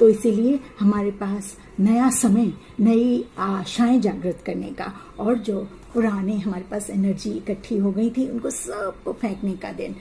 तो इसीलिए हमारे पास नया समय, नई आशाएं जागृत करने का, और जो पुराने हमारे पास एनर्जी इकट्ठी हो गई थी उनको सबको फेंकने का दिन।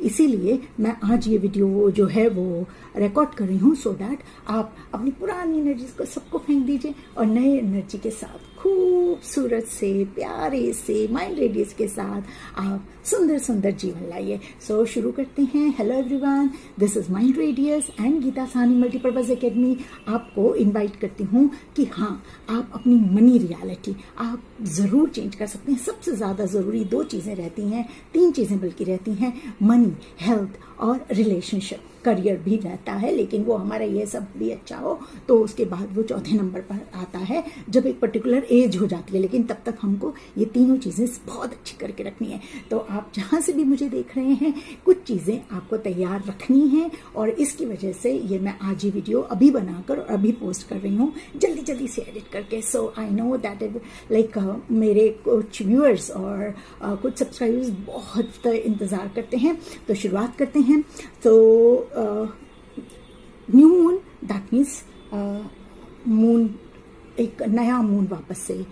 इसीलिए मैं आज ये वीडियो जो है वो रिकॉर्ड कर रही हूँ, सो दैट आप अपनी पुरानी एनर्जी को सबको फेंक दीजिए और नए एनर्जी के साथ, खूबसूरत से, प्यारे से माइंड रेडियस के साथ आप सुंदर सुंदर जीवन लाइए। शुरू करते हैं। Hello everyone, this is mind radius and Geeta Sahni multipurpose academy. आपको इनवाइट करती हूँ कि हाँ, आप अपनी मनी रियलिटी आप ज़रूर चेंज कर सकते हैं। सबसे ज़्यादा ज़रूरी 2 चीज़ें रहती हैं, 3 चीज़ें बल्कि रहती हैं, मनी, हेल्थ और रिलेशनशिप। करियर भी रहता है, लेकिन वो हमारा ये सब भी अच्छा हो तो उसके बाद वो चौथे नंबर पर आता है जब एक पर्टिकुलर एज हो जाती है। लेकिन तब तक हमको ये तीनों चीज़ें बहुत अच्छी करके रखनी है। तो आप जहाँ से भी मुझे देख रहे हैं, कुछ चीज़ें आपको तैयार रखनी है, और इसकी वजह से ये मैं आज ही वीडियो अभी बनाकर और अभी पोस्ट कर रही हूँ, जल्दी जल्दी से एडिट करके। So I know that it like मेरे कुछ व्यूअर्स और कुछ सब्सक्राइबर्स बहुत इंतज़ार करते हैं। तो शुरुआत करते हैं। तो new moon, that means moon, एक नया मून वापस से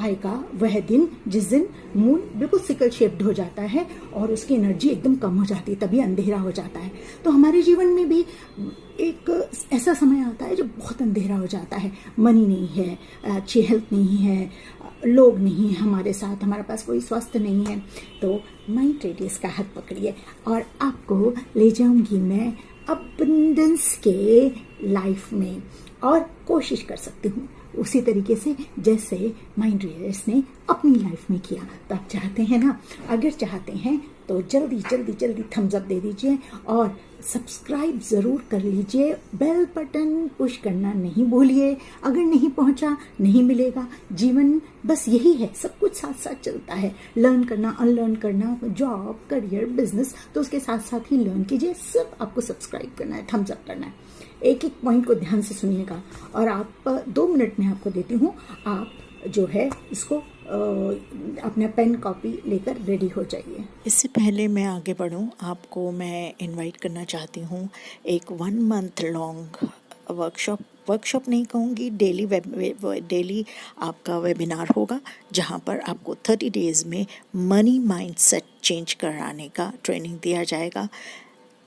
आएगा, वह दिन जिस दिन मून बिल्कुल सिकल शेप्ड हो जाता है और उसकी एनर्जी एकदम कम हो जाती है, तभी अंधेरा हो जाता है। तो हमारे जीवन में भी एक ऐसा समय आता है जो बहुत अंधेरा हो जाता है। मनी नहीं है, अच्छी हेल्थ नहीं है, लोग नहीं है हमारे साथ, हमारे पास कोई स्वास्थ्य नहीं है। तो माइंड रेडियस का हाथ पकड़िए और आपको ले जाऊंगी मैं अबंडेंस के लाइफ में, और कोशिश कर सकती हूँ उसी तरीके से जैसे माइंड रेडियस ने अपनी लाइफ में किया। तो आप चाहते हैं ना? अगर चाहते हैं तो जल्दी जल्दी जल्दी थम्स अप दे दीजिए और सब्सक्राइब ज़रूर कर लीजिए। बेल बटन पुश करना नहीं भूलिए। अगर नहीं पहुंचा, नहीं मिलेगा। जीवन बस यही है, सब कुछ साथ साथ चलता है। लर्न करना, अनलर्न करना, जॉब, करियर, बिजनेस, तो उसके साथ साथ ही लर्न कीजिए। सब आपको सब्सक्राइब करना है, थम्स अप करना है। एक एक पॉइंट को ध्यान से सुनिएगा और आप 2 मिनट में आपको देती हूँ। आप जो है इसको अपना पेन कॉपी लेकर रेडी हो जाइए। इससे पहले मैं आगे बढ़ूं, आपको मैं इनवाइट करना चाहती हूं एक 1 मंथ लॉन्ग वर्कशॉप नहीं कहूँगी, डेली आपका वेबिनार होगा, जहां पर आपको 30 डेज़ में मनी माइंडसेट चेंज कराने का ट्रेनिंग दिया जाएगा।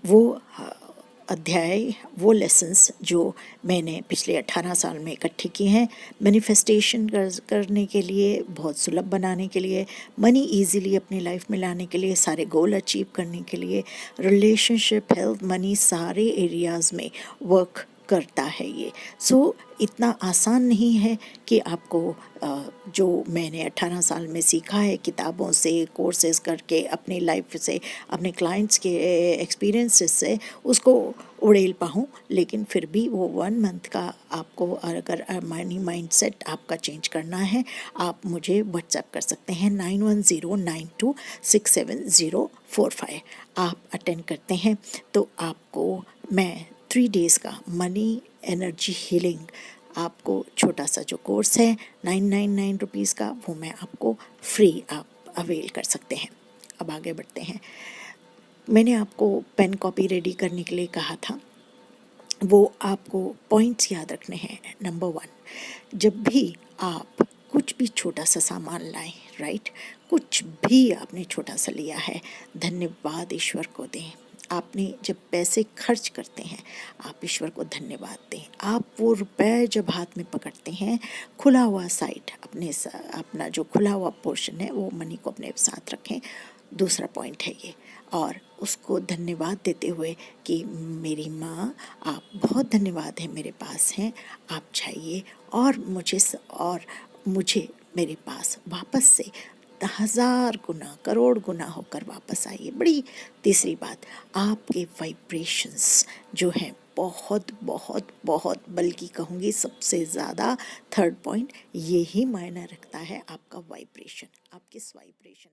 वो अध्याय, वो लेसन्स जो मैंने पिछले 18 साल में इकट्ठे किए हैं, मैनिफेस्टेशन करने के लिए, बहुत सुलभ बनाने के लिए, मनी इजीली अपनी लाइफ में लाने के लिए, सारे गोल अचीव करने के लिए, रिलेशनशिप, हेल्थ, मनी, सारे एरियाज़ में वर्क करता है ये। इतना आसान नहीं है कि आपको जो मैंने 18 साल में सीखा है किताबों से, कोर्सेज करके, अपनी लाइफ से, अपने क्लाइंट्स के एक्सपीरियंसेस से, उसको उड़ेल पाऊँ। लेकिन फिर भी वो 1 मंथ का आपको, अगर मनी माइंडसेट आपका चेंज करना है, आप मुझे व्हाट्सएप कर सकते हैं 9109267045। आप अटेंड करते हैं तो आपको मैं 3 डेज़ का मनी एनर्जी हीलिंग, आपको छोटा सा जो कोर्स है 999 रुपीज़ का, वो मैं आपको फ्री आप अवेल कर सकते हैं। अब आगे बढ़ते हैं। मैंने आपको पेन कॉपी रेडी करने के लिए कहा था, वो आपको पॉइंट्स याद रखने हैं। नंबर 1, जब भी आप कुछ भी छोटा सा सामान लाएं, राइट, कुछ भी आपने छोटा सा लिया है, धन्यवाद ईश्वर को दें। आपने जब पैसे खर्च करते हैं, आप ईश्वर को धन्यवाद दें। आप वो रुपए जब हाथ में पकड़ते हैं, खुला हुआ साइड, अपना जो खुला हुआ पोर्शन है वो मनी को अपने साथ रखें। दूसरा पॉइंट है ये, और उसको धन्यवाद देते हुए कि मेरी माँ, आप बहुत धन्यवाद है मेरे पास हैं, आप चाहिए और मुझे मेरे पास वापस से 1000 गुना, करोड़ गुना होकर वापस आइए। बड़ी तीसरी बात, आपके वाइब्रेशंस जो हैं बहुत बहुत बहुत, बल्कि कहूँगी सबसे ज़्यादा, 3rd पॉइंट यही मायना रखता है, आपका वाइब्रेशन। आप किस वाइब्रेशन